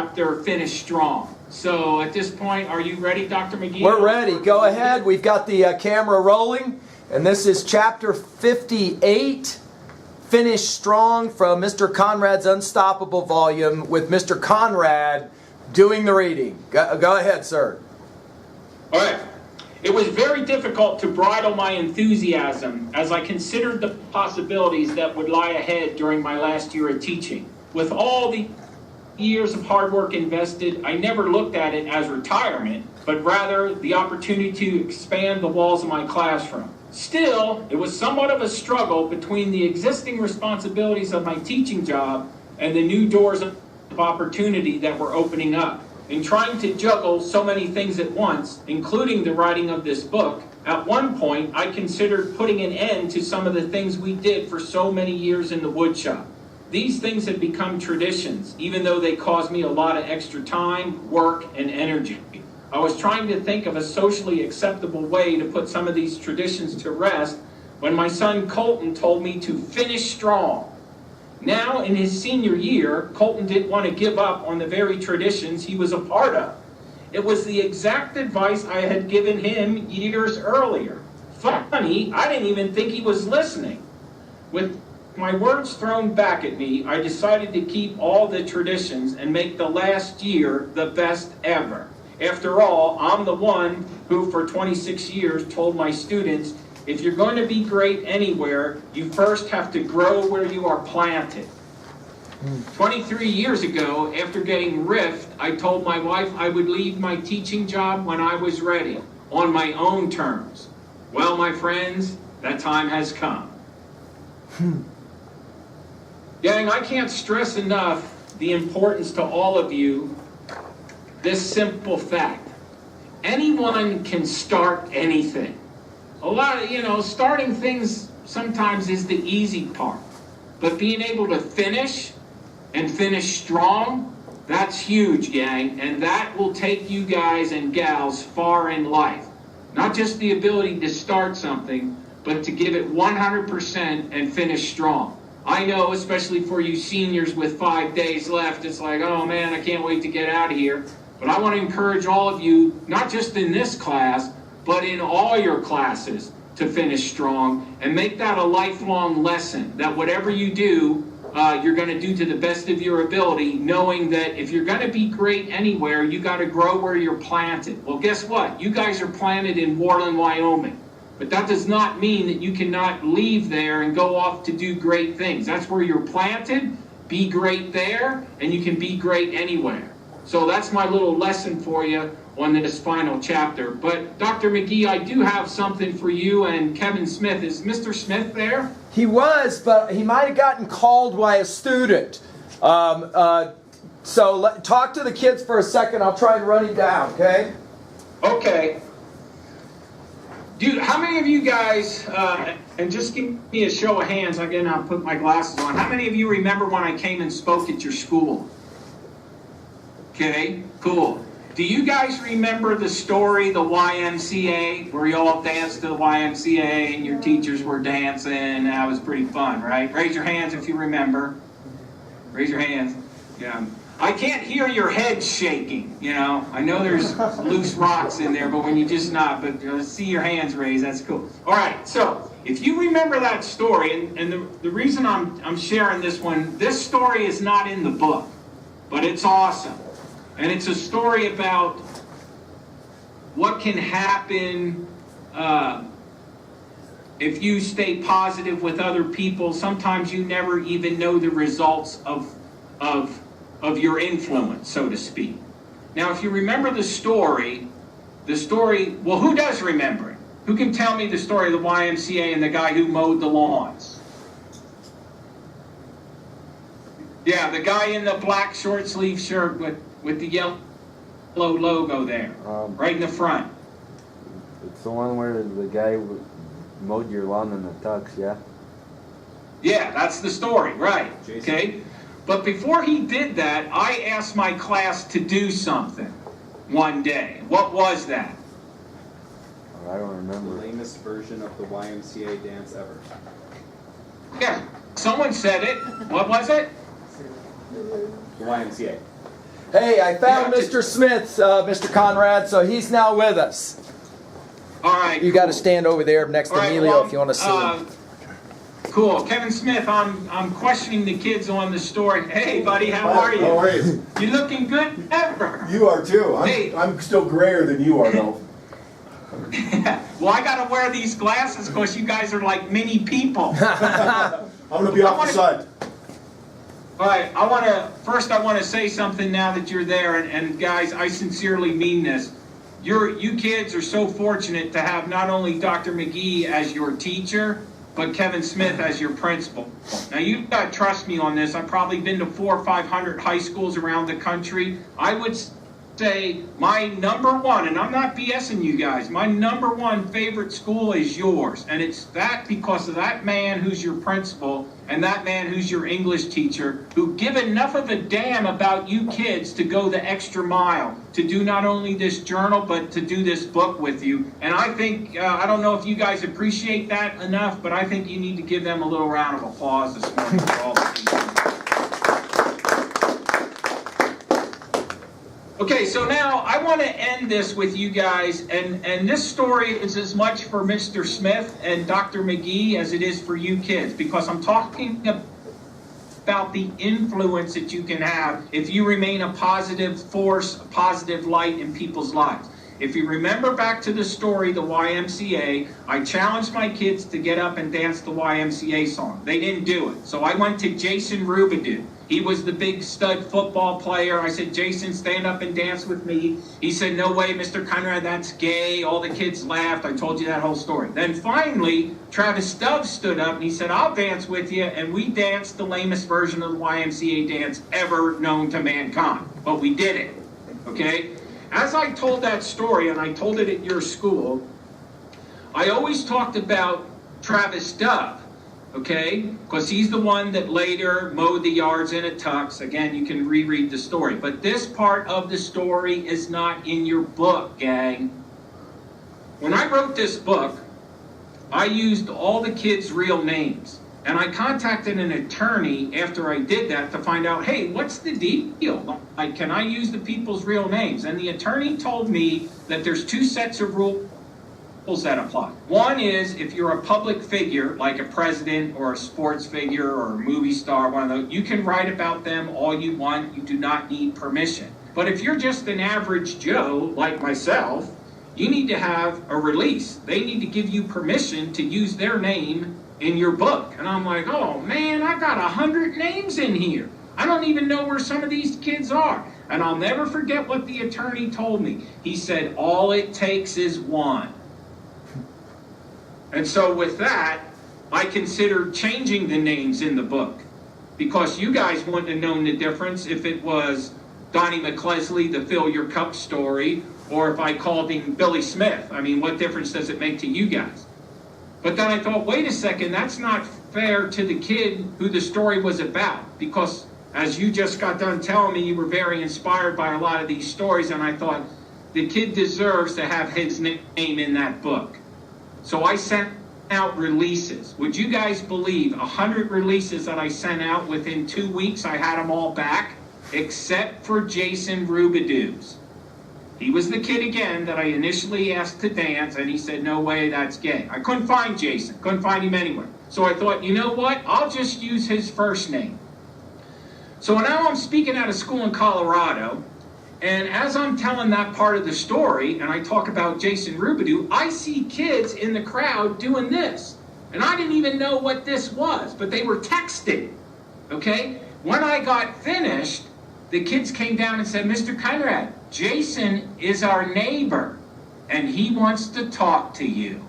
chapter, Finish Strong. So at this point, are you ready, Dr. McGee? We're ready. Go ahead. We've got the camera rolling. And this is chapter 58, Finish Strong, from Mr. Conrad's Unstoppable volume, with Mr. Conrad doing the reading. Go ahead, sir. All right. It was very difficult to bridle my enthusiasm as I considered the possibilities that would lie ahead during my last year of teaching. With all the years of hard work invested, I never looked at it as retirement, but rather the opportunity to expand the walls of my classroom. Still, it was somewhat of a struggle between the existing responsibilities of my teaching job and the new doors of opportunity that were opening up. In trying to juggle so many things at once, including the writing of this book, at one point I considered putting an end to some of the things we did for so many years in the woodshop. These things had become traditions, even though they caused me a lot of extra time, work, and energy. I was trying to think of a socially acceptable way to put some of these traditions to rest when my son Colton told me to finish strong. Now, in his senior year, Colton didn't want to give up on the very traditions he was a part of. It was the exact advice I had given him years earlier. Funny, I didn't even think he was listening. With my words thrown back at me, I decided to keep all the traditions and make the last year the best ever. After all, I'm the one who for 26 years told my students, if you're going to be great anywhere, you first have to grow where you are planted. 23 years ago, after getting riffed, I told my wife I would leave my teaching job when I was ready, on my own terms. Well, my friends, that time has come. Gang, I can't stress enough the importance to all of you this simple fact. Anyone can start anything. A lot of, starting things sometimes is the easy part. But being able to finish and finish strong, that's huge, gang. And that will take you guys and gals far in life. Not just the ability to start something, but to give it 100% and finish strong. I know, especially for you seniors with 5 days left, it's like, oh man, I can't wait to get out of here. But I want to encourage all of you, not just in this class, but in all your classes, to finish strong and make that a lifelong lesson, that whatever you do, you're going to do to the best of your ability, knowing that if you're going to be great anywhere, you got to grow where you're planted. Well, guess what? You guys are planted in Warland, Wyoming. But that does not mean that you cannot leave there and go off to do great things. That's where you're planted. Be great there, and you can be great anywhere. So that's my little lesson for you on this final chapter. But Dr. McGee, I do have something for you and Kevin Smith. Is Mr. Smith there? He was, but he might have gotten called by a student. So talk to the kids for a second. I'll try and run him down, okay? Okay. Dude, how many of you guys, and just give me a show of hands, again, I'll put my glasses on. How many of you remember when I came and spoke at your school? Okay, cool. Do you guys remember the story, the YMCA, where you all danced to the YMCA and your teachers were dancing, and that was pretty fun, right? Raise your hands if you remember. Raise your hands. Yeah. I can't hear your head shaking, I know there's loose rocks in there, but when you just nod, but see your hands raised, that's cool. All right, so if you remember that story, and the reason I'm sharing this one, this story is not in the book, but it's awesome. And it's a story about what can happen if you stay positive with other people. Sometimes you never even know the results of your influence, so to speak. Now, if you remember the story, well, who does remember it? Who can tell me the story of the YMCA and the guy who mowed the lawns? Yeah, the guy in the black short sleeve shirt with the yellow logo there, right in the front. It's the one where the guy mowed your lawn in the tux, yeah? Yeah, that's the story, right. Jason. Okay? But before he did that, I asked my class to do something one day. What was that? I don't remember. The lamest version of the YMCA dance ever. Yeah, someone said it. What was it? The YMCA. Hey, I found Yeah, Mr. Smith, Mr. Conrad, so he's now with us. All right. You got to stand over there next to All right, Emilio well, if you want to see him. Cool. Kevin Smith, I'm questioning the kids on the story. Hey, buddy, how are you? How are you? You looking good ever. You are too. Hey. I'm still grayer than you are, though. Well, I got to wear these glasses because you guys are like mini people. I'm going to be off the side. All right, I want to say something now that you're there, and guys, I sincerely mean this. You kids are so fortunate to have not only Dr. McGee as your teacher, but Kevin Smith as your principal. Now, you've got to trust me on this. I've probably been to 400 or 500 high schools around the country. I would say my number one, and I'm not BSing you guys, my number one favorite school is yours. And it's that because of that man who's your principal and that man who's your English teacher who give enough of a damn about you kids to go the extra mile, to do not only this journal, but to do this book with you. And I think, I don't know if you guys appreciate that enough, but I think you need to give them a little round of applause this morning for all the teachers. Okay, so now I want to end this with you guys, and this story is as much for Mr. Smith and Dr. McGee as it is for you kids, because I'm talking about the influence that you can have if you remain a positive force, a positive light in people's lives. If you remember back to the story, the YMCA, I challenged my kids to get up and dance the YMCA song. They didn't do it. So I went to Jason Rubidoux. He was the big stud football player. I said, Jason, stand up and dance with me. He said, no way, Mr. Conrad, that's gay. All the kids laughed. I told you that whole story. Then finally, Travis Stubbs stood up and he said, I'll dance with you. And we danced the lamest version of the YMCA dance ever known to mankind. But we did it, okay? As I told that story, and I told it at your school, I always talked about Travis Stubbs. Okay, because he's the one that later mowed the yards in a tux. Again, you can reread the story. But this part of the story is not in your book, gang. When I wrote this book, I used all the kids' real names. And I contacted an attorney after I did that to find out, hey, what's the deal? Like, can I use the people's real names? And the attorney told me that there's two sets of rules that apply. One is if you're a public figure, like a president or a sports figure or a movie star, one of those, you can write about them all you want. You do not need permission. But if you're just an average Joe, like myself, you need to have a release. They need to give you permission to use their name in your book. And I'm like, oh man, I got 100 names in here. I don't even know where some of these kids are. And I'll never forget what the attorney told me. He said, all it takes is one. And so with that, I considered changing the names in the book because you guys wouldn't have known the difference if it was Donnie McCleskey, the Fill Your Cup story, or if I called him Billy Smith. I mean, what difference does it make to you guys? But then I thought, wait a second, that's not fair to the kid who the story was about, because as you just got done telling me, you were very inspired by a lot of these stories, and I thought the kid deserves to have his name in that book. So I sent out releases. Would you guys believe 100 releases that I sent out within 2 weeks, I had them all back, except for Jason Rubidoux's. He was the kid again that I initially asked to dance, and he said, no way, that's gay. I couldn't find Jason, couldn't find him anywhere. So I thought, you know what, I'll just use his first name. So now I'm speaking at a school in Colorado, and as I'm telling that part of the story, and I talk about Jason Rubidoux, I see kids in the crowd doing this. And I didn't even know what this was, but they were texting, okay? When I got finished, the kids came down and said, Mr. Conrad, Jason is our neighbor, and he wants to talk to you.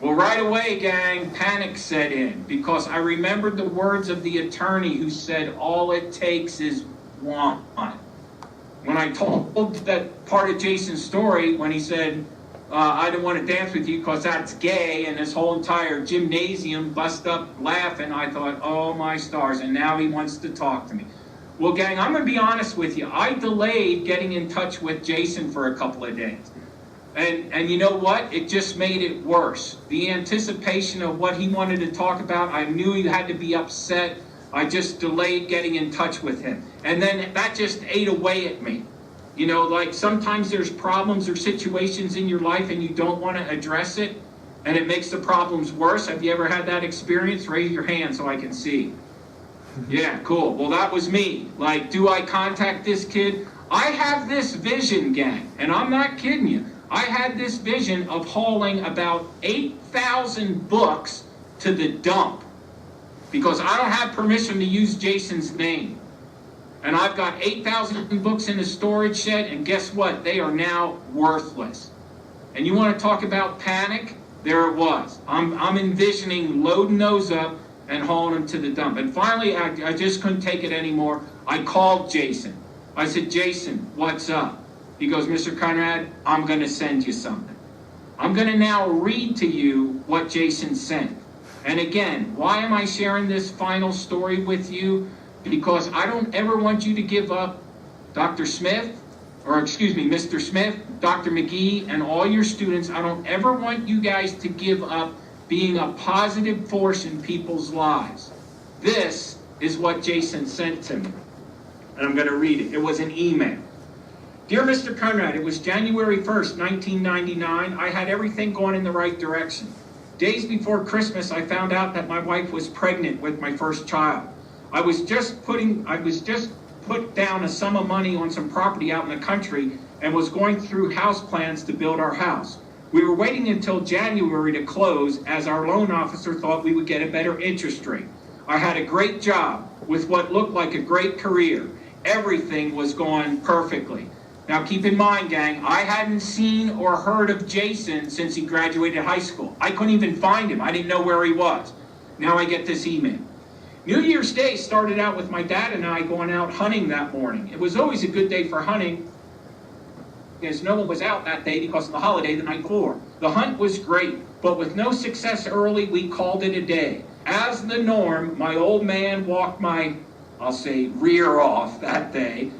Well, right away, gang, panic set in, because I remembered the words of the attorney who said, all it takes is one. When I told that part of Jason's story, when he said, I don't want to dance with you because that's gay, and this whole entire gymnasium bust up laughing, I thought, oh my stars, and now he wants to talk to me. Well, gang, I'm going to be honest with you. I delayed getting in touch with Jason for a couple of days. And you know what? It just made it worse. The anticipation of what he wanted to talk about, I knew he had to be upset I just delayed getting in touch with him. And then that just ate away at me. You know, like sometimes there's problems or situations in your life and you don't want to address it, and it makes the problems worse. Have you ever had that experience? Raise your hand so I can see. Yeah, cool. Well, that was me. Like, do I contact this kid? I have this vision, gang, and I'm not kidding you. I had this vision of hauling about 8,000 books to the dump because I don't have permission to use Jason's name. And I've got 8,000 books in a storage shed, and guess what? They are now worthless. And you want to talk about panic? There it was. I'm envisioning loading those up and hauling them to the dump. And finally, I just couldn't take it anymore. I called Jason. I said, Jason, what's up? He goes, Mr. Conrad, I'm going to send you something. I'm going to now read to you what Jason sent. And again, why am I sharing this final story with you? Because I don't ever want you to give up Dr. Smith, or excuse me, Mr. Smith, Dr. McGee, and all your students. I don't ever want you guys to give up being a positive force in people's lives. This is what Jason sent to me. And I'm going to read it. It was an email. Dear Mr. Conrad, it was January 1st, 1999. I had everything going in the right direction. Days before Christmas, I found out that my wife was pregnant with my first child. I was just put down a sum of money on some property out in the country and was going through house plans to build our house. We were waiting until January to close as our loan officer thought we would get a better interest rate. I had a great job with what looked like a great career. Everything was going perfectly. Now keep in mind, gang, I hadn't seen or heard of Jason since he graduated high school. I couldn't even find him. I didn't know where he was. Now I get this email. New Year's Day started out with my dad and I going out hunting that morning. It was always a good day for hunting, because no one was out that day because of the holiday the night before. The hunt was great, but with no success early, we called it a day. As the norm, my old man walked my, I'll say, rear off that day.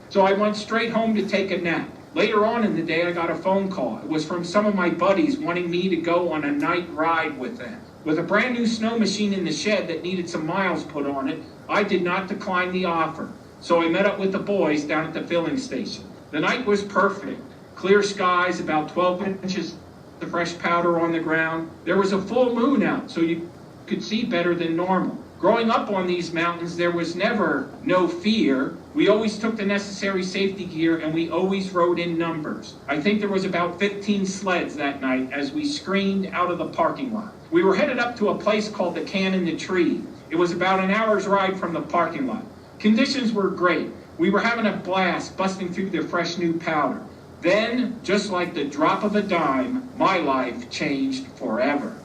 So I went straight home to take a nap. Later on in the day, I got a phone call. It was from some of my buddies wanting me to go on a night ride with them. With a brand new snow machine in the shed that needed some miles put on it, I did not decline the offer. So I met up with the boys down at the filling station. The night was perfect. Clear skies, about 12 inches of fresh powder on the ground. There was a full moon out, so you could see better than normal. Growing up on these mountains, there was never no fear. We always took the necessary safety gear and we always rode in numbers. I think there was about 15 sleds that night as we screamed out of the parking lot. We were headed up to a place called the Can in the Tree. It was about an hour's ride from the parking lot. Conditions were great. We were having a blast busting through the fresh new powder. Then, just like the drop of a dime, my life changed forever.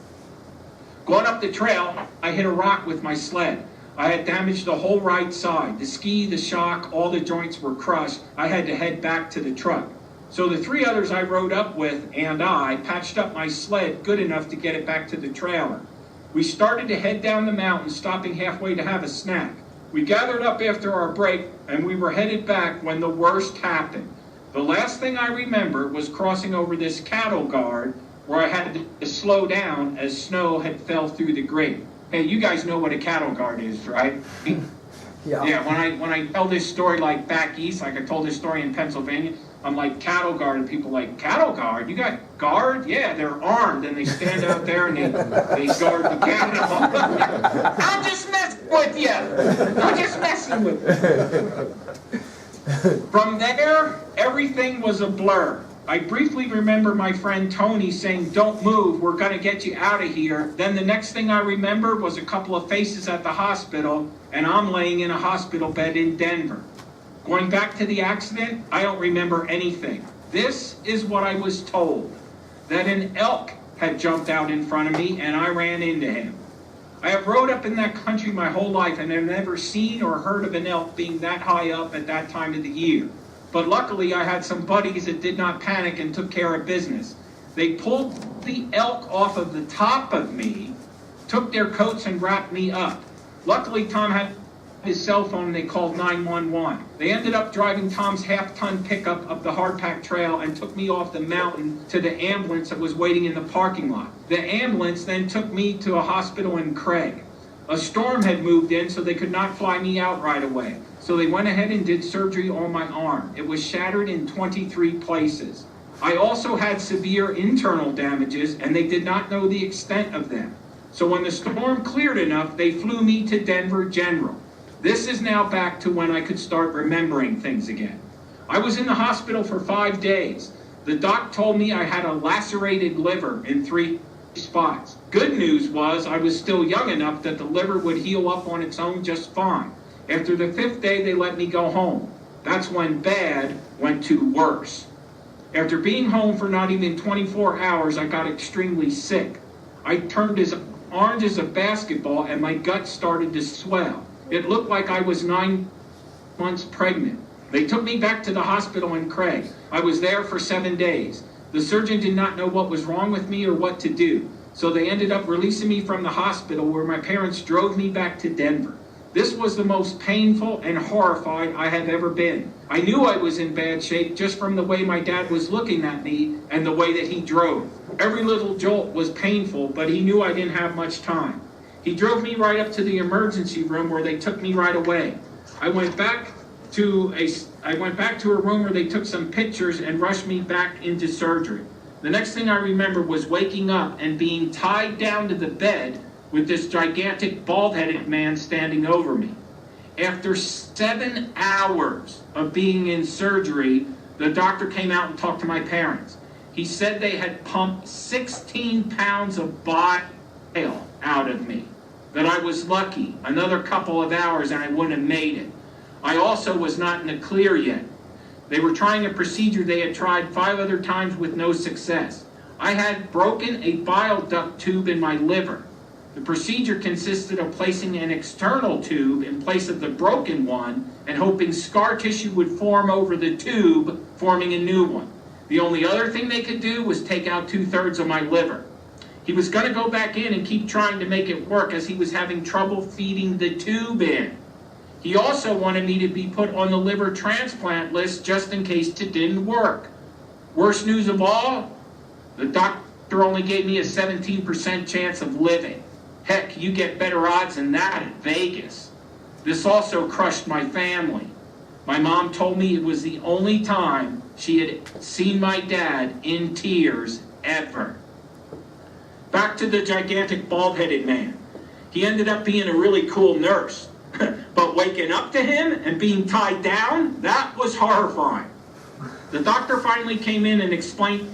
Going up the trail, I hit a rock with my sled. I had damaged the whole right side. The ski, the shock, all the joints were crushed. I had to head back to the truck. So the three others I rode up with and I patched up my sled good enough to get it back to the trailer. We started to head down the mountain, stopping halfway to have a snack. We gathered up after our break and we were headed back when the worst happened. The last thing I remember was crossing over this cattle guard where I had to slow down as snow had fell through the grate. Hey, you guys know what a cattle guard is, right? Yeah, when I tell this story like back east, like I told this story in Pennsylvania, I'm like, cattle guard, and people like, cattle guard? You got guard? Yeah, they're armed, and they stand out there and they guard the cattle. I'm just messing with you. I'm just messing with you. From there, everything was a blur. I briefly remember my friend Tony saying, don't move, we're going to get you out of here. Then the next thing I remember was a couple of faces at the hospital, and I'm laying in a hospital bed in Denver. Going back to the accident, I don't remember anything. This is what I was told, that an elk had jumped out in front of me, and I ran into him. I have rode up in that country my whole life, and have never seen or heard of an elk being that high up at that time of the year. But luckily, I had some buddies that did not panic and took care of business. They pulled the elk off of the top of me, took their coats and wrapped me up. Luckily, Tom had his cell phone and they called 911. They ended up driving Tom's half-ton pickup up the hardpack trail and took me off the mountain to the ambulance that was waiting in the parking lot. The ambulance then took me to a hospital in Craig. A storm had moved in, so they could not fly me out right away. So they went ahead and did surgery on my arm. It was shattered in 23 places. I also had severe internal damages, and they did not know the extent of them. So when the storm cleared enough, they flew me to Denver General. This is now back to when I could start remembering things again. I was in the hospital for 5 days. The doc told me I had a lacerated liver in 3 spots. Good news was I was still young enough that the liver would heal up on its own just fine. After the 5th day, they let me go home. That's when bad went to worse. After being home for not even 24 hours, I got extremely sick. I turned as orange as a basketball and my gut started to swell. It looked like I was 9 months pregnant. They took me back to the hospital in Craig. I was there for 7 days. The surgeon did not know what was wrong with me or what to do. So they ended up releasing me from the hospital, where my parents drove me back to Denver. This was the most painful and horrified I have ever been. I knew I was in bad shape just from the way my dad was looking at me and the way that he drove. Every little jolt was painful, but he knew I didn't have much time. He drove me right up to the emergency room, where they took me right away. I went back to a room where they took some pictures and rushed me back into surgery. The next thing I remember was waking up and being tied down to the bed with this gigantic bald-headed man standing over me. After 7 hours of being in surgery, the doctor came out and talked to my parents. He said they had pumped 16 pounds of bile out of me, that I was lucky. Another couple of hours and I wouldn't have made it. I also was not in the clear yet. They were trying a procedure they had tried 5 other times with no success. I had broken a bile duct tube in my liver. The procedure consisted of placing an external tube in place of the broken one and hoping scar tissue would form over the tube, forming a new one. The only other thing they could do was take out 2/3 of my liver. He was going to go back in and keep trying to make it work, as he was having trouble feeding the tube in. He also wanted me to be put on the liver transplant list just in case it didn't work. Worst news of all, the doctor only gave me a 17% chance of living. Heck, you get better odds than that at Vegas. This also crushed my family. My mom told me it was the only time she had seen my dad in tears ever. Back to the gigantic bald-headed man. He ended up being a really cool nurse. But waking up to him and being tied down, that was horrifying. The doctor finally came in and explained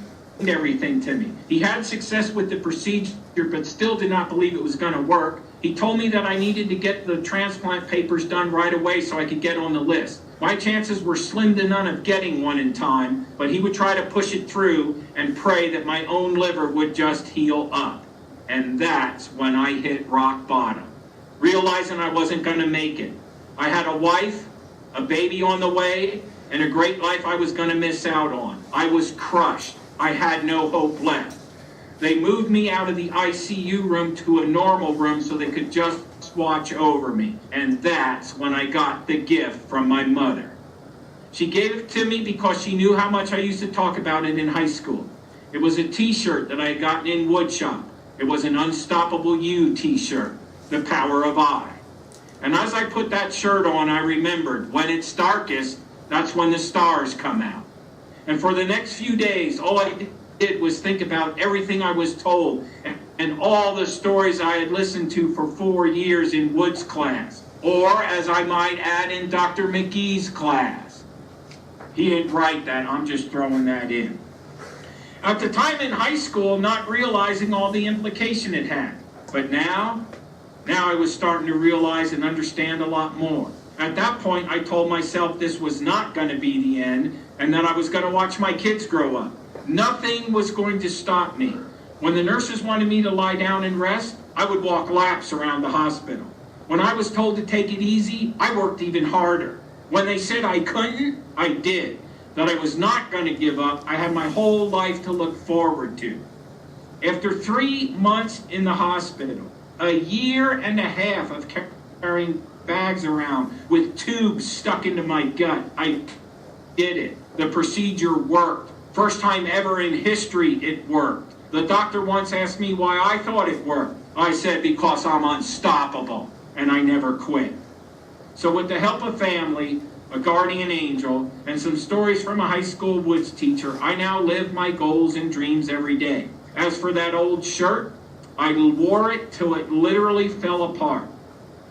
everything to me. He had success with the procedure, but still did not believe it was going to work. He told me that I needed to get the transplant papers done right away so I could get on the list. My chances were slim to none of getting one in time, but he would try to push it through and pray that my own liver would just heal up. And that's when I hit rock bottom, realizing I wasn't going to make it. I had a wife, a baby on the way, and a great life I was going to miss out on. I was crushed. I had no hope left. They moved me out of the ICU room to a normal room so they could just watch over me. And that's when I got the gift from my mother. She gave it to me because she knew how much I used to talk about it in high school. It was a t-shirt that I had gotten in woodshop. It was an Unstoppable You t-shirt, the power of I. And as I put that shirt on, I remembered, when it's darkest, that's when the stars come out. And for the next few days, all I did was think about everything I was told and all the stories I had listened to for 4 years in Wood's class, or as I might add, in Dr. McGee's class. He didn't write that, I'm just throwing that in. At the time in high school, not realizing all the implication it had. But now I was starting to realize and understand a lot more. At that point, I told myself this was not going to be the end, and that I was going to watch my kids grow up. Nothing was going to stop me. When the nurses wanted me to lie down and rest, I would walk laps around the hospital. When I was told to take it easy, I worked even harder. When they said I couldn't, I did. That I was not going to give up, I had my whole life to look forward to. After 3 months in the hospital, a year and a half of carrying bags around with tubes stuck into my gut, I did it. The procedure worked. First time ever in history it worked. The doctor once asked me why I thought it worked. I said, because I'm unstoppable and I never quit. So with the help of family, a guardian angel, and some stories from a high school woods teacher, I now live my goals and dreams every day. As for that old shirt, I wore it till it literally fell apart.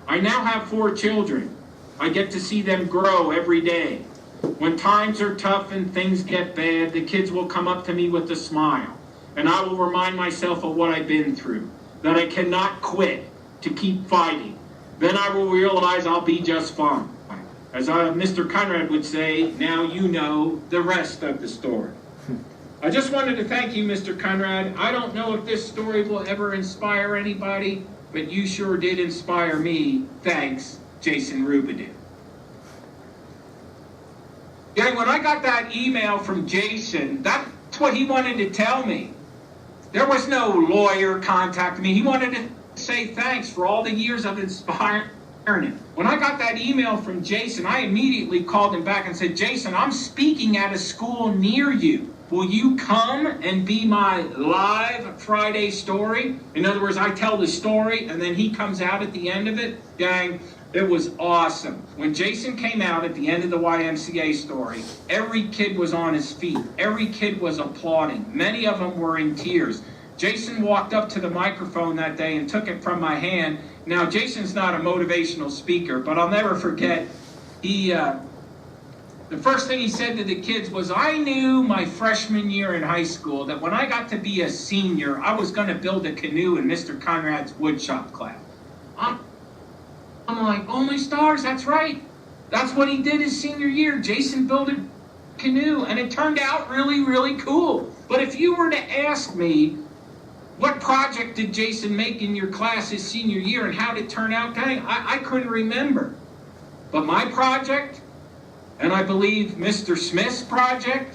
I now have 4 children. I get to see them grow every day. When times are tough and things get bad, the kids will come up to me with a smile, and I will remind myself of what I've been through, that I cannot quit, to keep fighting. Then I will realize I'll be just fine. As Mr. Conrad would say, now you know the rest of the story. I just wanted to thank you, Mr. Conrad. I don't know if this story will ever inspire anybody, but you sure did inspire me. Thanks, Jason Rubidoux. Gang, when I got that email from Jason, that's what he wanted to tell me. There was no lawyer contacting me. He wanted to say thanks for all the years of inspiring him. When I got that email from Jason, I immediately called him back and said, Jason, I'm speaking at a school near you. Will you come and be my live Friday story? In other words, I tell the story and then he comes out at the end of it. Gang, it was awesome. When Jason came out at the end of the YMCA story, every kid was on his feet. Every kid was applauding. Many of them were in tears. Jason walked up to the microphone that day and took it from my hand. Now, Jason's not a motivational speaker, but I'll never forget, the first thing he said to the kids was, I knew my freshman year in high school that when I got to be a senior, I was going to build a canoe in Mr. Conrad's woodshop class. I'm like, oh my stars, that's right. That's what he did his senior year. Jason built a canoe, and it turned out really, really cool. But if you were to ask me, what project did Jason make in your class his senior year and how did it turn out, dang, I couldn't remember. But my project, and I believe Mr. Smith's project,